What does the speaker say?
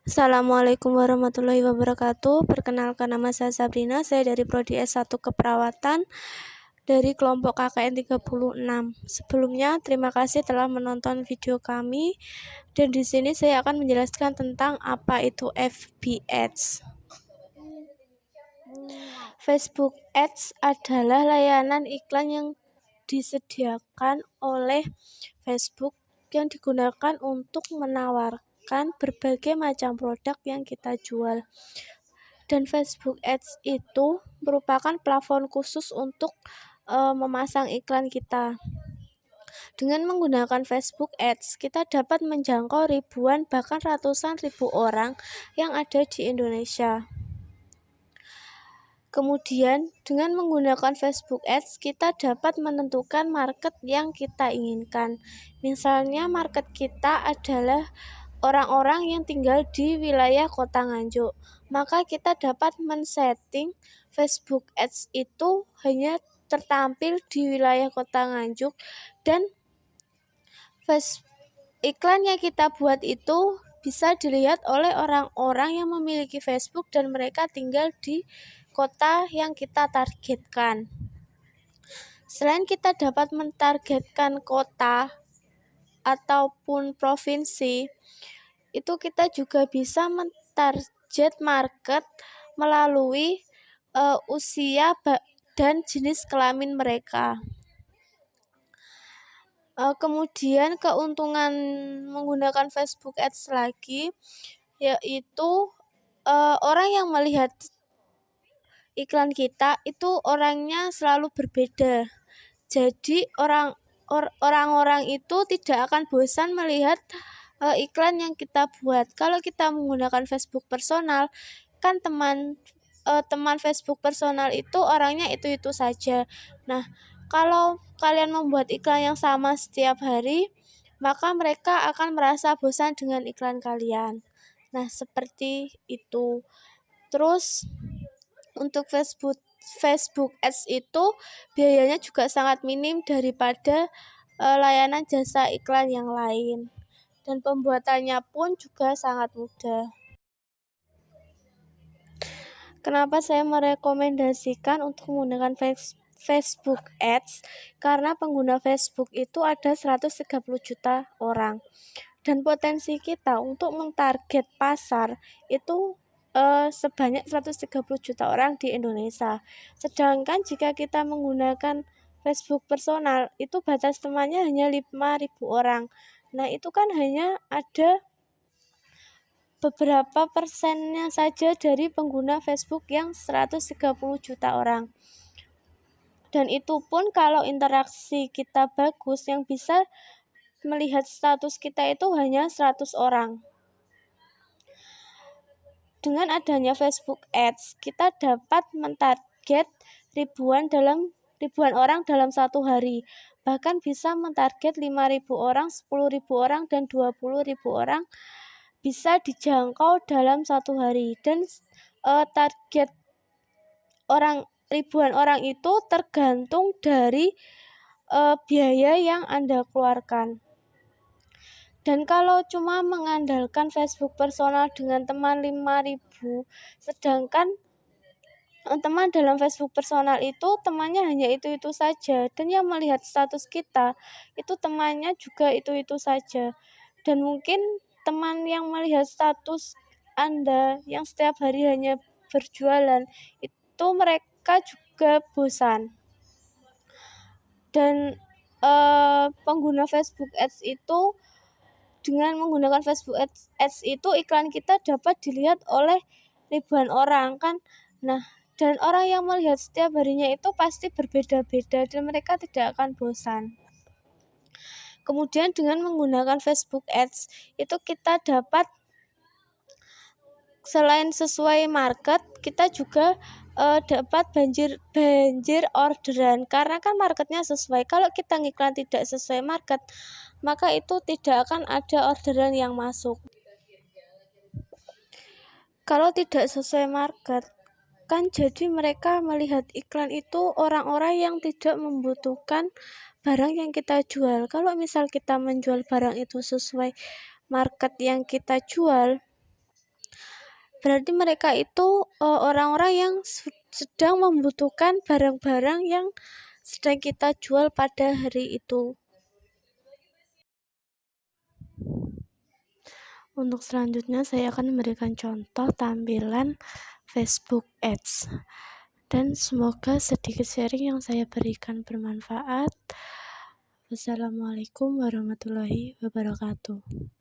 Assalamualaikum warahmatullahi wabarakatuh. Perkenalkan, nama saya Sabrina. Saya dari Prodi S1 Keperawatan dari kelompok KKN 36. Sebelumnya, terima kasih telah menonton video kami. Dan di sini saya akan menjelaskan tentang apa itu FB Ads. Facebook Ads adalah layanan iklan yang disediakan oleh Facebook yang digunakan untuk menawarkan berbagai macam produk yang kita jual. Dan Facebook Ads itu merupakan plafon khusus untuk memasang iklan kita. Dengan menggunakan Facebook Ads, kita dapat menjangkau ribuan bahkan ratusan ribu orang yang ada di Indonesia. Kemudian, dengan menggunakan Facebook Ads, kita dapat menentukan market yang kita inginkan. Misalnya, market kita adalah orang-orang yang tinggal di wilayah Kota Nganjuk. Maka kita dapat men-setting Facebook Ads itu hanya tertampil di wilayah Kota Nganjuk, dan iklan yang kita buat itu bisa dilihat oleh orang-orang yang memiliki Facebook dan mereka tinggal di kota yang kita targetkan. Selain kita dapat mentargetkan kota ataupun provinsi, itu kita juga bisa mentarget market melalui usia dan jenis kelamin mereka. Kemudian keuntungan menggunakan Facebook Ads lagi, yaitu orang yang melihat iklan kita itu orangnya selalu berbeda. Jadi orang-orang itu tidak akan bosan melihat iklan yang kita buat. Kalau kita menggunakan Facebook personal, kan teman Facebook personal itu orangnya itu saja. Nah, kalau kalian membuat iklan yang sama setiap hari, maka mereka akan merasa bosan dengan iklan kalian. Nah, seperti itu. Terus untuk Facebook Ads itu biayanya juga sangat minim daripada layanan jasa iklan yang lain, dan pembuatannya pun juga sangat mudah. Kenapa saya merekomendasikan untuk menggunakan Facebook Ads? Karena pengguna Facebook itu ada 130 juta orang, dan potensi kita untuk mentarget pasar itu sebanyak 130 juta orang di Indonesia. Sedangkan jika kita menggunakan Facebook personal, itu batas temannya hanya 5.000 orang. Nah, itu kan hanya ada beberapa persennya saja dari pengguna Facebook yang 130 juta orang. Dan itu pun kalau interaksi kita bagus, yang bisa melihat status kita itu hanya 100 orang. Dengan adanya Facebook Ads, kita dapat mentarget ribuan orang dalam satu hari. Bahkan bisa mentarget 5.000 orang, 10.000 orang, dan 20.000 orang bisa dijangkau dalam satu hari. Dan target ribuan orang itu tergantung dari biaya yang Anda keluarkan. Dan kalau cuma mengandalkan Facebook personal dengan teman 5.000, sedangkan teman dalam Facebook personal itu temannya hanya itu-itu saja, dan yang melihat status kita itu temannya juga itu-itu saja. Dan mungkin teman yang melihat status Anda yang setiap hari hanya berjualan, itu mereka juga bosan. Dan pengguna Facebook Ads itu, dengan menggunakan Facebook Ads itu iklan kita dapat dilihat oleh ribuan orang kan. Nah, dan orang yang melihat setiap harinya itu pasti berbeda-beda dan mereka tidak akan bosan. Kemudian dengan menggunakan Facebook Ads itu kita dapat, selain sesuai market, kita juga dapat banjir orderan, karena kan marketnya sesuai. Kalau kita ngiklan tidak sesuai market, maka itu tidak akan ada orderan yang masuk. Kalau tidak sesuai market, kan jadi mereka melihat iklan itu orang-orang yang tidak membutuhkan barang yang kita jual. Kalau misal kita menjual barang itu sesuai market yang kita jual, berarti mereka itu orang-orang yang sedang membutuhkan barang-barang yang sedang kita jual pada hari itu. Untuk selanjutnya saya akan memberikan contoh tampilan Facebook Ads. Dan semoga sedikit sharing yang saya berikan bermanfaat. Wassalamualaikum warahmatullahi wabarakatuh.